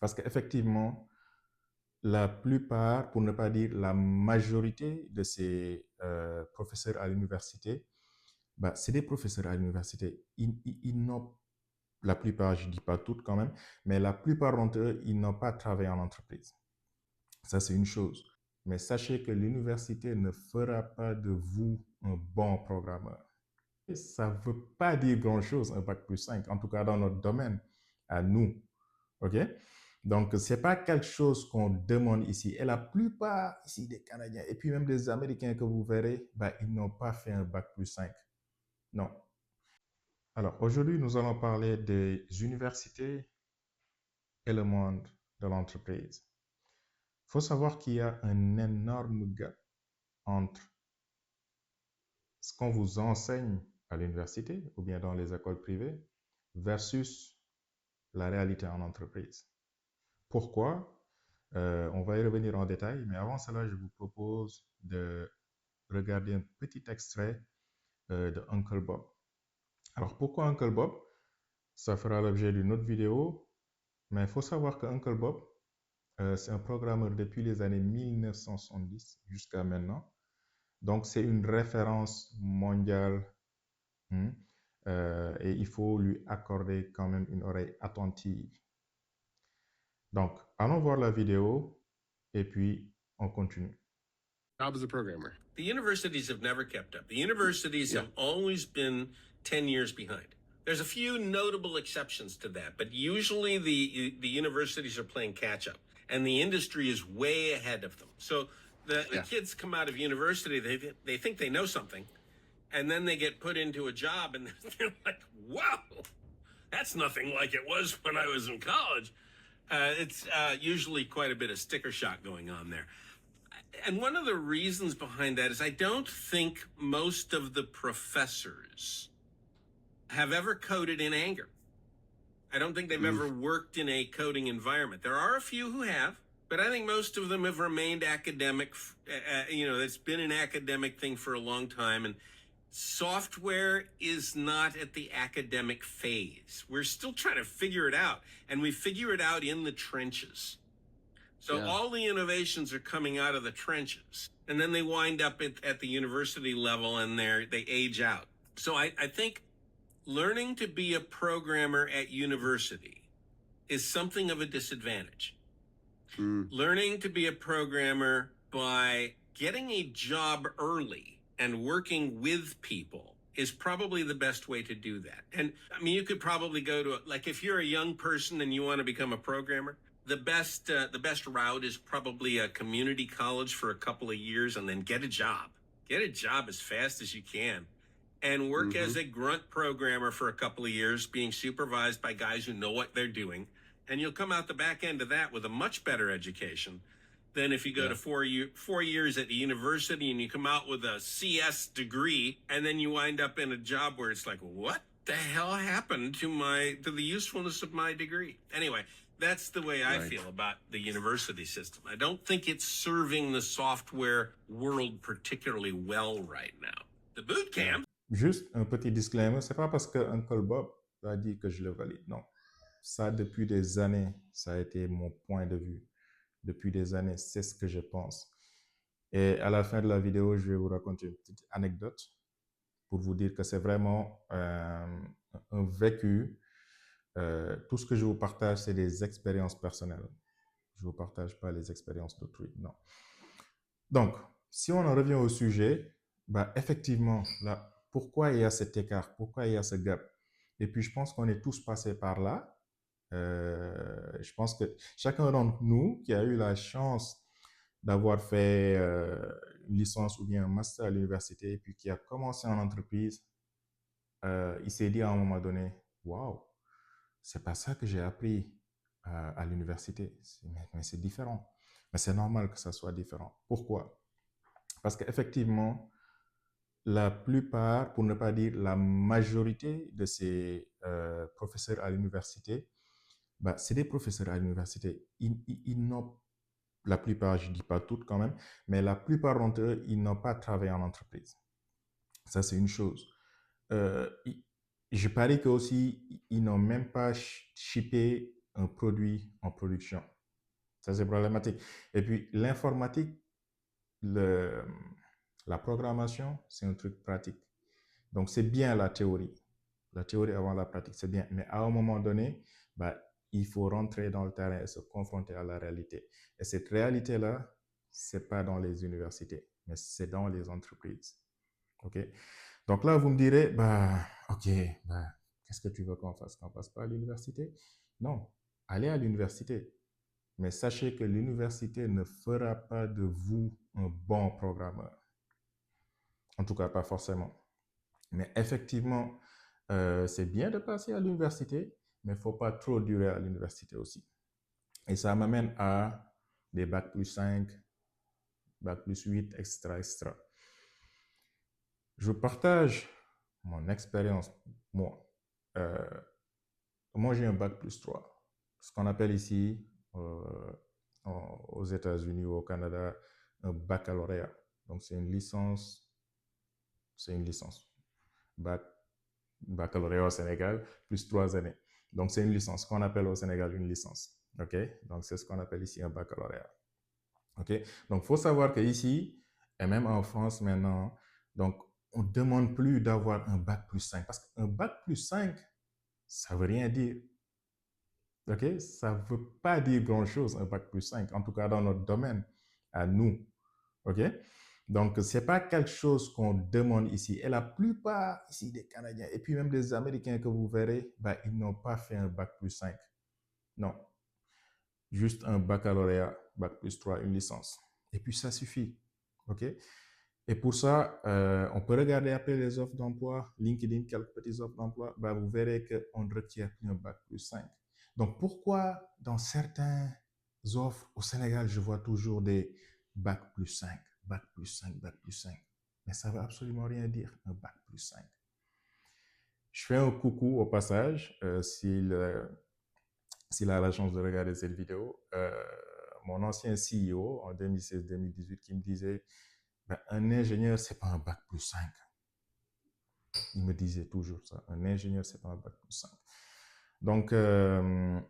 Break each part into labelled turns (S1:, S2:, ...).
S1: Parce qu'effectivement, la plupart, pour ne pas dire la majorité de ces professeurs à l'université, bah, c'est des professeurs à l'université. Ils n'ont, la plupart, je ne dis pas toutes quand même, mais la plupart d'entre eux, ils n'ont pas travaillé en entreprise. Ça, c'est une chose. Mais sachez que l'université ne fera pas de vous un bon programmeur. Et ça ne veut pas dire grand-chose, un bac plus 5, en tout cas dans notre domaine, à nous. OK? Donc, ce n'est pas quelque chose qu'on demande ici. Et la plupart ici des Canadiens, et puis même des Américains que vous verrez, bah, ils n'ont pas fait un bac plus 5. Non. Alors, aujourd'hui, nous allons parler des universités et le monde de l'entreprise. Il faut savoir qu'il y a un énorme gap entre ce qu'on vous enseigne à l'université ou bien dans les écoles privées versus la réalité en entreprise. Pourquoi? On va y revenir en détail, mais avant cela, je vous propose de regarder un petit extrait de Uncle Bob. Alors, pourquoi Uncle Bob? Ça fera l'objet d'une autre vidéo, mais il faut savoir que Uncle Bob, c'est un programmeur depuis les années 1970 jusqu'à maintenant. Donc, c'est une référence mondiale, hein, et il faut lui accorder quand même une oreille attentive. Donc, allons voir la vidéo et puis on continue.
S2: Job as a programmer. The universities have never kept up. The universities have always been 10 years behind. There's a few notable exceptions to that, but usually the universities are playing catch up and the industry is way ahead of them. So the kids come out of university, they think they know something, and then they get put into a job and they're like, wow, that's nothing like it was when I was in college. It's usually quite a bit of sticker shock going on there. And one of the reasons behind that is I don't think most of the professors have ever coded in anger. I don't think they've ever worked in a coding environment. There are a few who have, but I think most of them have remained academic. It's been an academic thing for a long time. And software is not at the academic phase. We're still trying to figure it out. And we figure it out in the trenches. So all the innovations are coming out of the trenches, and then they wind up at the university level and they age out. So I think learning to be a programmer at university is something of a disadvantage. Learning to be a programmer by getting a job early and working with people is probably the best way to do that. And I mean, you could probably go to, like, if you're a young person and you want to become a programmer, the best route is probably a community college for a couple of years and then get a job. Get a job as fast as you can and work as a grunt programmer for a couple of years, being supervised by guys who know what they're doing. And you'll come out the back end of that with a much better education than if you go to 4 years at the university and you come out with a CS degree and then you wind up in a job where it's like, what the hell happened to the usefulness of my degree? Anyway, that's the way I feel about the university system. I don't think it's serving the software world particularly well right now. The boot camp.
S1: Juste un petit disclaimer, c'est pas parce que Uncle Bob a dit que je le valide. Non. Ça, depuis des années, ça a été mon point de vue. Depuis des années, c'est ce que je pense. Et à la fin de la vidéo, je vais vous raconter une petite anecdote pour vous dire que c'est vraiment un vécu. Tout ce que je vous partage, c'est des expériences personnelles. Je ne vous partage pas les expériences d'autrui, non. Donc, si on en revient au sujet, bah, effectivement, là, pourquoi il y a cet écart? Pourquoi il y a ce gap? Et puis, je pense qu'on est tous passés par là. Je pense que chacun d'entre nous qui a eu la chance d'avoir fait une licence ou bien un master à l'université et puis qui a commencé en entreprise, il s'est dit à un moment donné, waouh, c'est pas ça que j'ai appris à l'université, mais c'est différent. Mais c'est normal que ça soit différent. Pourquoi? Parce qu'effectivement, la plupart, pour ne pas dire la majorité de ces professeurs à l'université, bah, c'est des professeurs à l'université. Ils n'ont, la plupart, je ne dis pas toutes quand même, mais la plupart d'entre eux, ils n'ont pas travaillé en entreprise. Ça, c'est une chose. Je parie que aussi, ils n'ont même pas shippé un produit en production. Ça, c'est problématique. Et puis, l'informatique, la programmation, c'est un truc pratique. Donc, c'est bien la théorie. La théorie avant la pratique, c'est bien. Mais à un moment donné, bah, il faut rentrer dans le terrain et se confronter à la réalité. Et cette réalité-là, c'est pas dans les universités, mais c'est dans les entreprises. OK? Donc là, vous me direz, bah, OK, bah, qu'est-ce que tu veux qu'on fasse? Qu'on passe pas à l'université? Non, allez à l'université. Mais sachez que l'université ne fera pas de vous un bon programmeur. En tout cas, pas forcément. Mais effectivement, c'est bien de passer à l'université, mais il ne faut pas trop durer à l'université aussi. Et ça m'amène à des bac plus 5, bac plus 8, etc., etc. Je partage mon expérience. Moi, j'ai un bac plus 3. Ce qu'on appelle ici, aux États-Unis ou au Canada, un baccalauréat. Donc, c'est une licence. C'est une licence. Baccalauréat au Sénégal, plus 3 années. Donc, c'est une licence, qu'on appelle au Sénégal une licence. OK? Donc, c'est ce qu'on appelle ici un baccalauréat. OK? Donc, il faut savoir qu'ici, et même en France maintenant, donc, on ne demande plus d'avoir un bac plus 5. Parce qu'un bac plus 5, ça ne veut rien dire. OK? Ça ne veut pas dire grand-chose, un bac plus 5, en tout cas dans notre domaine, à nous. OK? Donc, ce n'est pas quelque chose qu'on demande ici. Et la plupart ici des Canadiens, et puis même des Américains que vous verrez, ben, ils n'ont pas fait un bac plus 5. Non. Juste un baccalauréat, bac plus 3, une licence. Et puis, ça suffit. OK? Et pour ça, on peut regarder après les offres d'emploi, LinkedIn, quelques petites offres d'emploi, ben, vous verrez qu'on ne requiert plus un bac plus 5. Donc, pourquoi dans certaines offres au Sénégal, je vois toujours des bac plus 5, bac plus 5, bac plus 5. Mais ça ne veut absolument rien dire, un bac plus 5. Je fais un coucou au passage, s'il a la chance de regarder cette vidéo. Mon ancien CEO en 2016-2018 qui me disait, ben, un ingénieur, ce n'est pas un bac plus 5. Il me disait toujours ça, un ingénieur, ce n'est pas un bac plus 5. Donc, ce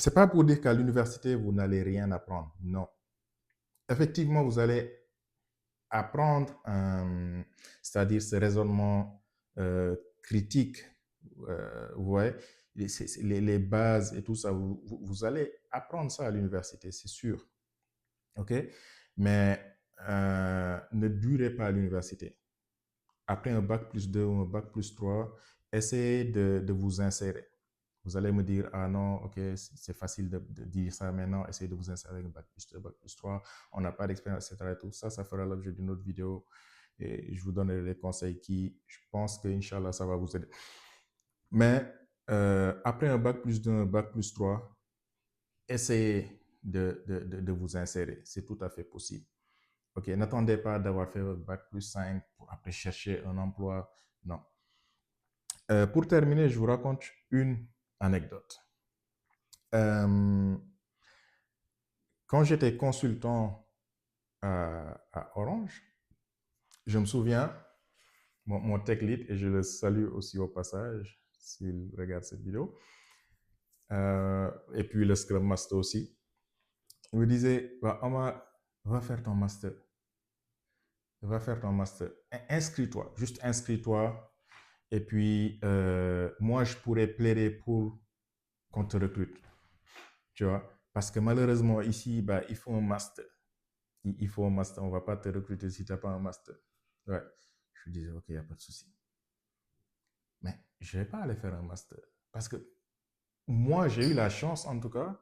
S1: n'est pas pour dire qu'à l'université, vous n'allez rien apprendre. Non. Effectivement, vous allez apprendre, c'est-à-dire ce raisonnement critique, vous voyez, les bases et tout ça, vous allez apprendre ça à l'université, c'est sûr. OK? Mais ne durez pas à l'université. Après un bac plus 2 ou un bac plus 3, essayez de vous insérer. Vous allez me dire, ah non, ok, c'est facile de dire ça maintenant, essayez de vous insérer avec un bac plus 2, bac plus 3, on n'a pas d'expérience, etc. Et tout ça, ça fera l'objet d'une autre vidéo et je vous donnerai des conseils qui, je pense que, Inch'Allah, ça va vous aider. Mais après un bac plus 2, un bac plus 3, essayez de vous insérer. C'est tout à fait possible. Ok, n'attendez pas d'avoir fait votre bac plus 5 pour après chercher un emploi. Non. Pour terminer, je vous raconte une anecdote. Quand j'étais consultant à Orange, je me souviens, mon tech lead, et je le salue aussi au passage s'il regarde cette vidéo, et puis le Scrum Master aussi, il me disait, bah, Omar, va faire ton master. Va faire ton master. Inscris-toi, juste inscris-toi. Et puis, moi, je pourrais plaider pour qu'on te recrute. Tu vois? Parce que malheureusement, ici, bah, il faut un master. Il faut un master. On ne va pas te recruter si tu n'as pas un master. Ouais. Je lui disais, OK, il n'y a pas de souci. Mais je ne vais pas aller faire un master. Parce que moi, j'ai eu la chance, en tout cas,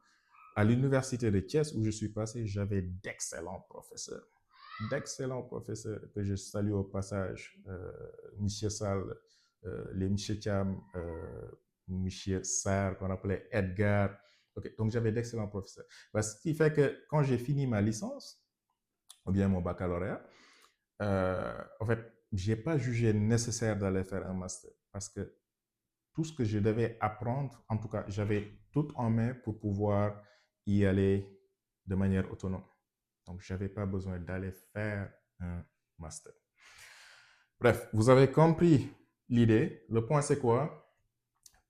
S1: à l'université de Thiès où je suis passé, j'avais d'excellents professeurs. D'excellents professeurs que je salue au passage. Monsieur Sall, les Monsieur Thiam, Monsieur Sarr, qu'on appelait Edgar. Okay. Donc, j'avais d'excellents professeurs. Ce qui fait que quand j'ai fini ma licence, ou bien mon baccalauréat, en fait, je n'ai pas jugé nécessaire d'aller faire un master parce que tout ce que je devais apprendre, en tout cas, j'avais tout en main pour pouvoir y aller de manière autonome. Donc, je n'avais pas besoin d'aller faire un master. Bref, vous avez compris l'idée. Le point, c'est quoi?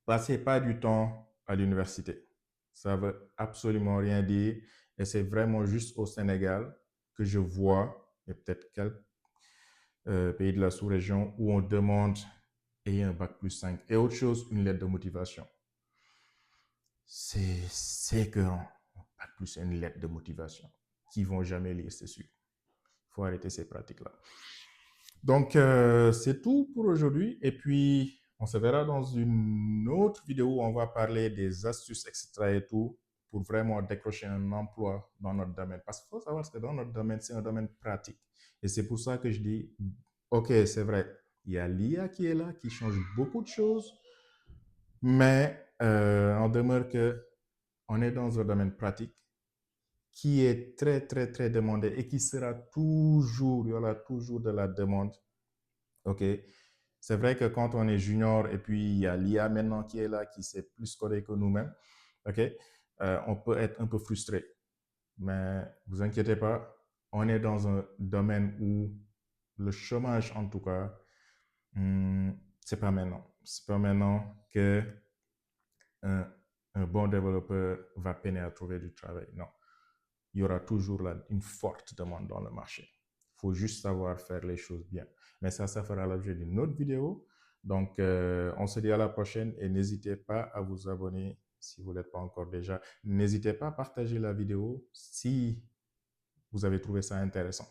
S1: Passez pas du temps à l'université. Ça veut absolument rien dire. Et c'est vraiment juste au Sénégal que je vois, et peut-être quelques pays de la sous-région, où on demande et un bac plus 5. Et autre chose, une lettre de motivation. C'est écœurant. Bac plus une lettre de motivation. Qui vont jamais lire, c'est sûr. Il faut arrêter ces pratiques-là. Donc, c'est tout pour aujourd'hui. Et puis, on se verra dans une autre vidéo où on va parler des astuces, etc. et tout, pour vraiment décrocher un emploi dans notre domaine. Parce qu'il faut savoir que dans notre domaine, c'est un domaine pratique. Et c'est pour ça que je dis, OK, c'est vrai, il y a l'IA qui est là, qui change beaucoup de choses, mais on demeure que on est dans un domaine pratique qui est très, très, très demandé et qui sera toujours, il y aura toujours de la demande. OK. C'est vrai que quand on est junior et puis il y a l'IA maintenant qui est là, qui sait plus coder que nous-mêmes, OK, on peut être un peu frustré. Mais vous inquiétez pas, on est dans un domaine où le chômage, en tout cas, c'est pas maintenant. C'est pas maintenant que un bon développeur va peiner à trouver du travail. Non. Il y aura toujours une forte demande dans le marché. Il faut juste savoir faire les choses bien. Mais ça fera l'objet d'une autre vidéo. Donc, on se dit à la prochaine et n'hésitez pas à vous abonner si vous ne l'êtes pas encore déjà. N'hésitez pas à partager la vidéo si vous avez trouvé ça intéressant.